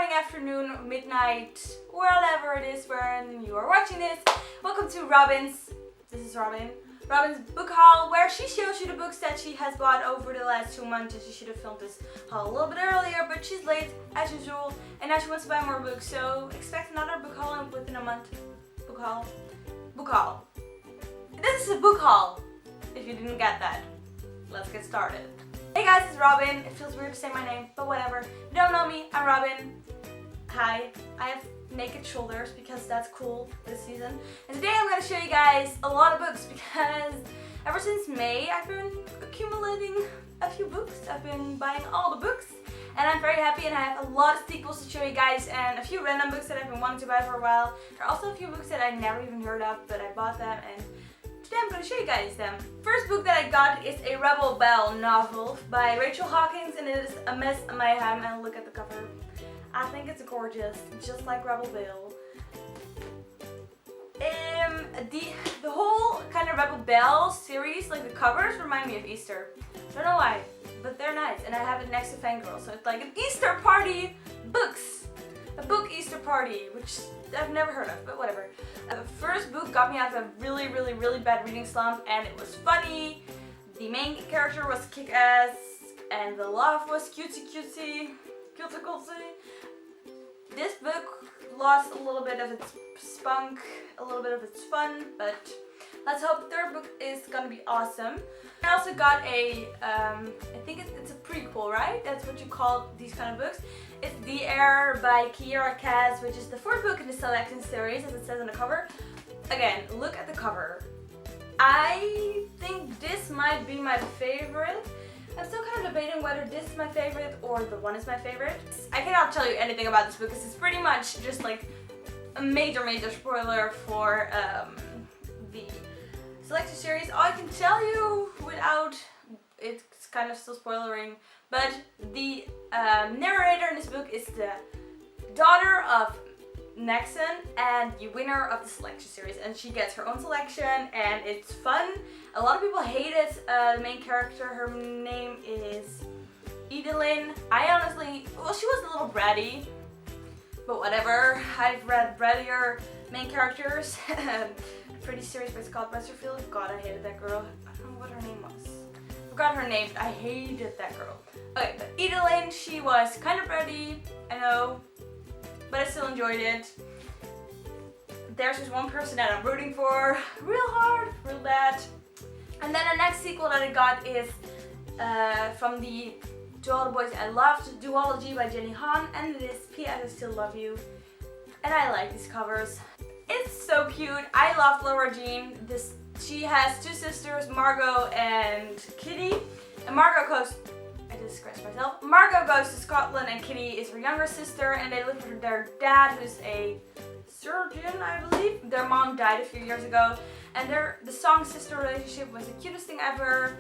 morning, afternoon, midnight, wherever it is when you are watching this. Welcome to Robin's book haul, where she shows you the books that she has bought over the last 2 months. And she should have filmed this haul a little bit earlier, but she's late as usual, and now she wants to buy more books, so expect another book haul within a month. Book haul. This is a book haul, if you didn't get that. Let's get started. Hey guys, it's Robin. It feels weird to say my name, but whatever. If you don't know me, I'm Robin. Hi. I have naked shoulders because that's cool this season. And today I'm going to show you guys a lot of books because ever since May I've been accumulating a few books. I've been buying all the books and I'm very happy, and I have a lot of sequels to show you guys and a few random books that I've been wanting to buy for a while. There are also a few books that I never even heard of, but I bought them, and today I'm going to show you guys them. First book that I got is a Rebel Belle novel by Rachel Hawkins, and it is A Mess of Mayhem, and look at the cover. I think it's gorgeous, just like Rebel Belle. The whole kind of Rebel Belle series, like the covers, remind me of Easter. I don't know why, but they're nice, and I have it next to Fangirl, so it's like an Easter party books. A book Easter party, which I've never heard of, but whatever. The first book got me out of a really bad reading slump, and it was funny. The main character was kick-ass, and the love was cutesy. This book lost a little bit of its spunk, a little bit of its fun, but let's hope the third book is gonna be awesome. I also got a, I think it's a prequel, right? That's what you call these kind of books. It's The Heir by Kiera Cass, which is the fourth book in the Selection series, as it says on the cover. Again, look at the cover. I think this might be my favorite. I'm still kind of debating whether this is my favorite or the one is my favorite. I cannot tell you anything about this book because it's pretty much just like a major spoiler for the Selection series. All I can tell you without, it's kind of still spoilering, but the narrator in this book is the daughter of Nexon and the winner of the Selection series, and she gets her own selection and it's fun. A lot of people hate it. The main character, her name is Edelyn. I honestly, well, she was a little bratty, but whatever. I've read brattier main characters. Pretty series by Scott Westerfield. God, I hated that girl. I don't know what her name was. Forgot her name, but I hated that girl. Okay, but Edelyn, she was kind of bratty, I know, but I still enjoyed it. There's just one person that I'm rooting for real hard, real bad. And then the next sequel that I got is from the To All the Boys I Loved duology by Jenny Han, and it is P.S. I Still Love You. And I like these covers. It's so cute. I love Laura Jean. She has two sisters, Margot and Kitty. And Margot goes, I just scratched myself. Margot goes to Scotland and Kitty is her younger sister, and they live with their dad, who's a surgeon, I believe. Their mom died a few years ago, and the song-sister relationship was the cutest thing ever.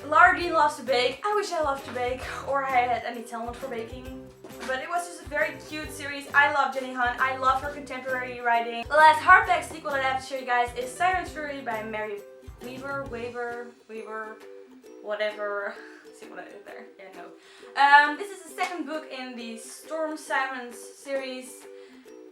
Laura Jean loves to bake. I wish I loved to bake, or I had any talent for baking. But it was just a very cute series. I love Jenny Han. I love her contemporary writing. The last hardback sequel that I have to show you guys is Siren's Fury by Mary Weaver, whatever. See what I did there? Yeah, no. This is the second book in the Storm Sirens series.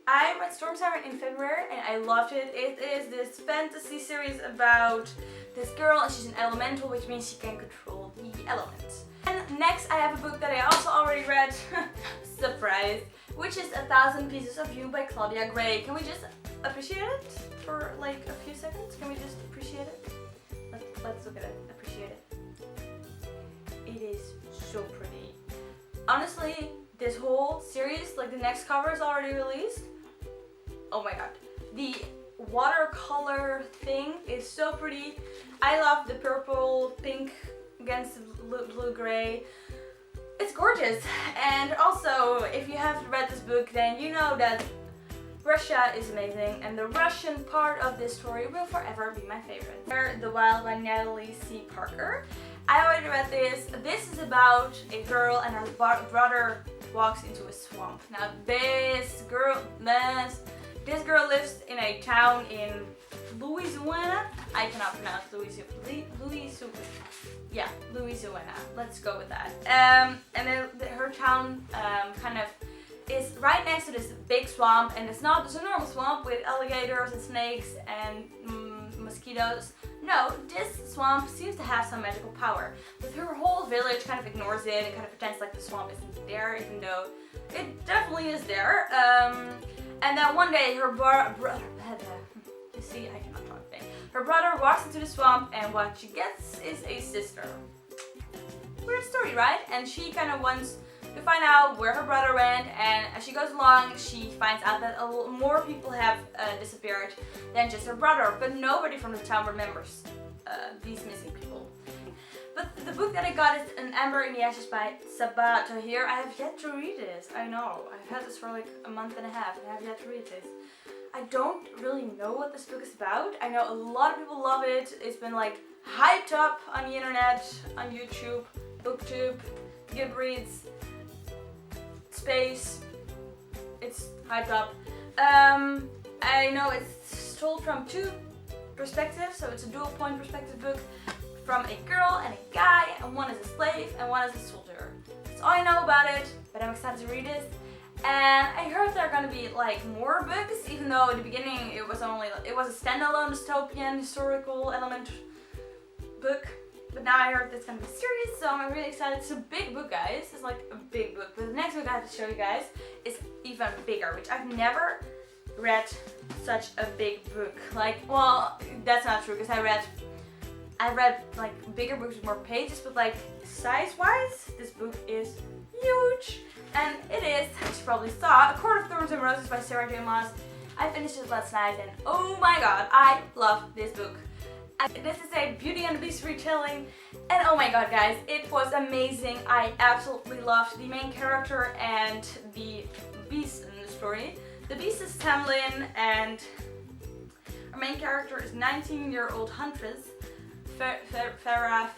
I read Storm Siren in February and I loved it. It is this fantasy series about this girl, and she's an elemental, which means she can control the elements. And next I have a book that I also already read, surprise, which is 1,000 Pieces of You by Claudia Gray. Can we just appreciate it for like a few seconds? Can we just appreciate it? Let's look at it, appreciate it. It is so pretty. Honestly, this whole series, like the next cover is already released. Oh my god. The watercolor thing is so pretty. I love the purple, pink against the blue gray. It's gorgeous. And also, if you have read this book, then you know that Russia is amazing, and the Russian part of this story will forever be my favorite. The Wild by Natalie C. Parker. I already read this. This is about a girl and her brother walks into a swamp. Now this This girl lives in a town in Louisiana. I cannot pronounce Louisiana. Yeah, Louisiana. Let's go with that. And then her town kind of is right next to this big swamp, and it's not just a normal swamp with alligators and snakes and mosquitoes. No, this swamp seems to have some magical power. But her whole village kind of ignores it and kind of pretends like the swamp isn't there, even though it definitely is there. And then one day her brother, you see, I cannot talk today. Her brother walks into the swamp, and what she gets is a sister. Weird story, right? And she kind of wants to find out where her brother went, and as she goes along, she finds out that more people have disappeared than just her brother, but nobody from the town remembers these missing people. But the book that I got is An Ember in the Ashes by Sabato here. I have yet to read this. I know, I've had this for like a month and a half, and I have yet to read this. I don't really know what this book is about. I know a lot of people love it. It's been like hyped up on the internet, on YouTube, BookTube, Goodreads, Space. It's hyped up. I know it's told from two perspectives, so it's a dual point perspective book from a girl and a guy, and one is a slave and one is a soldier. That's all I know about it, but I'm excited to read it. And I heard there are gonna be like more books, even though in the beginning it was a standalone dystopian historical element book. But now I heard it's gonna be serious, so I'm really excited. It's a big book, guys. It's like a big book. But the next book I have to show you guys is even bigger, which I've never read such a big book. Like, well, that's not true, because I read like bigger books with more pages, but like size-wise, this book is huge. And it is, as you probably saw, A Court of Thorns and Roses by Sarah J. Maas. I finished it last night, and oh my god, I love this book. This is a Beauty and the Beast retelling, and oh my god, guys, it was amazing. I absolutely loved the main character and the beast in the story. The beast is Tamlin, and our main character is 19-year-old huntress Farah,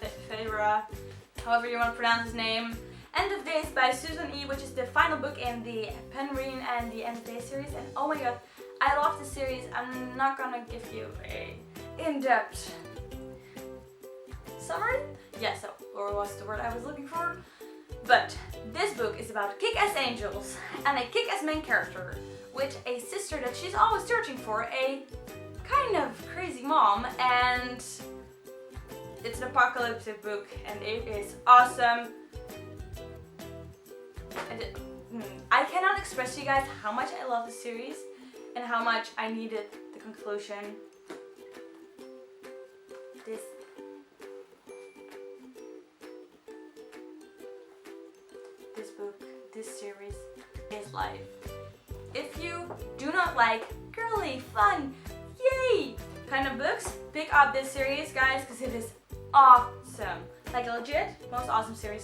however you want to pronounce his name. End of Days by Susan E., which is the final book in the Penryn and the End of Days series, and oh my god, I love the series. I'm not gonna give you a in-depth summary? Yes, or what's the word I was looking for? But this book is about kick-ass angels and a kick-ass main character with a sister that she's always searching for, a kind of crazy mom, and it's an apocalyptic book, and it is awesome. And I cannot express to you guys how much I love this series and how much I needed the conclusion. This book, this series is life. If you do not like girly, fun, yay kind of books, pick up this series, guys, because it is awesome. Like legit, most awesome series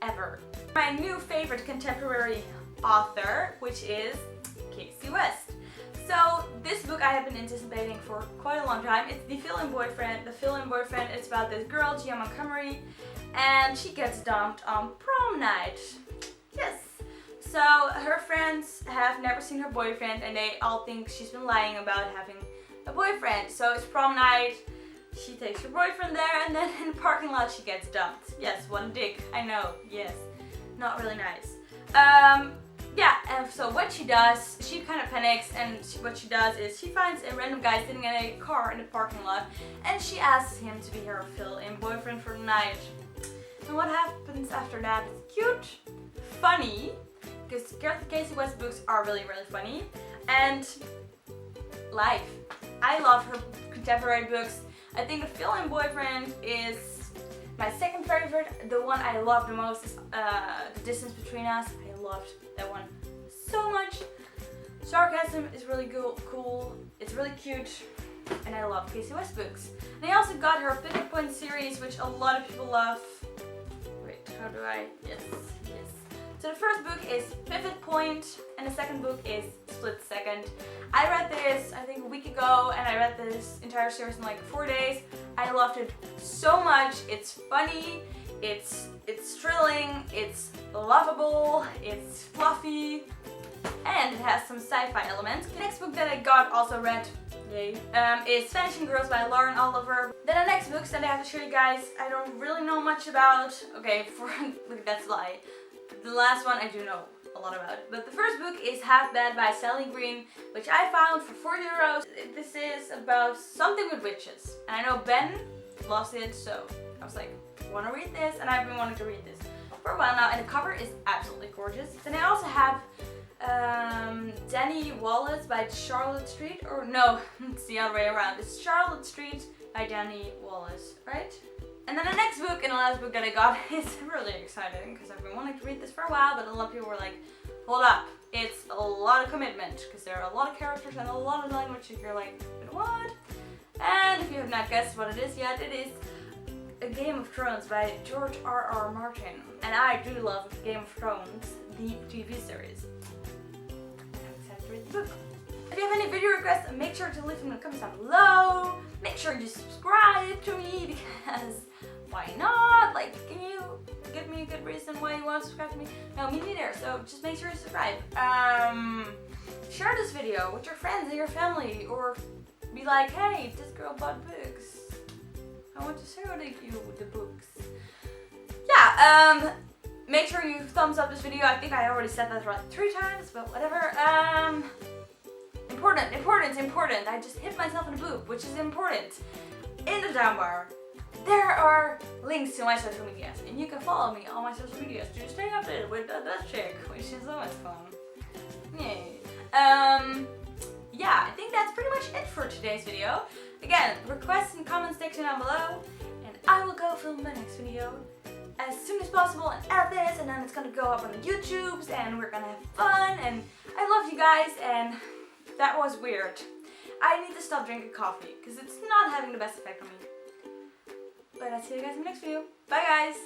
ever. My new favorite contemporary author, which is Casey West. So this book I have been anticipating for quite a long time. It's The Fill-In Boyfriend. The Fill-In Boyfriend is about this girl, Gia Montgomery, and she gets dumped on prom night. Yes. So her friends have never seen her boyfriend, and they all think she's been lying about having a boyfriend. So it's prom night. She takes her boyfriend there, and then in the parking lot she gets dumped. Yes, one dick. I know. Yes. Not really nice. Yeah, and so what she does, she kind of panics, and what she does is she finds a random guy sitting in a car in the parking lot, and she asks him to be her fill-in boyfriend for the night. And what happens after that is cute, funny, because Casey West books are really, really funny, and life. I love her contemporary books. I think The Fill-In Boyfriend is my second favorite. The one I love the most is The Distance Between Us. I loved that one so much. Sarcasm is really cool. It's really cute, and I love Casey West books. And I also got her Pivot Point series, which a lot of people love. Wait, how do I? Yes. So the first book is Pivot Point, and the second book is Split Second. I read this, I think, a week ago, and I read this entire series in like 4 days. I loved it so much. It's funny, it's thrilling, it's lovable, it's fluffy. and it has some sci-fi elements. The next book that I got, also read, yay, is Vanishing Girls by Lauren Oliver. Then the next books that I have to show you guys, I don't really know much about. Okay, look, that's a lie. The last one I do know a lot about. But the first book is Half Bad by Sally Green, which I found for €4. This is about something with witches. And I know Ben loves it, so I was like, I want to read this, and I've been wanting to read this for a while now, and the cover is absolutely gorgeous. Then I also have Danny Wallace by Charlotte Street, or no, it's the other way around. It's Charlotte Street by Danny Wallace, right? And then the next book and the last book that I got is really exciting because I've been wanting to read this for a while, but a lot of people were like, hold up, it's a lot of commitment because there are a lot of characters and a lot of language and you're like, what? And if you have not guessed what it is yet, it is A Game of Thrones by George R.R. Martin. And I do love Game of Thrones, the TV series. I'm excited to read the book. If you have any video requests, make sure to leave them in the comments down below. Make sure you subscribe to me because why not? Like, can you give me a good reason why you want to subscribe to me? No, me neither. So just make sure you subscribe. Share this video with your friends and your family, or be like, hey, this girl bought books. I want to show you the books. Yeah, make sure you thumbs up this video. I think I already said that like 3 times, but whatever. Important. I just hit myself in the boob, which is important. In the down bar, there are links to my social medias, and you can follow me on my social medias to stay updated with that chick, which is always fun. Yay. Yeah, I think that's pretty much it for today's video. Again, requests in the comments section down below, and I will go film my next video as soon as possible and edit this, and then it's gonna go up on the YouTubes, and we're gonna have fun, and I love you guys, and that was weird. I need to stop drinking coffee because it's not having the best effect on me. But I'll see you guys in the next video. Bye guys!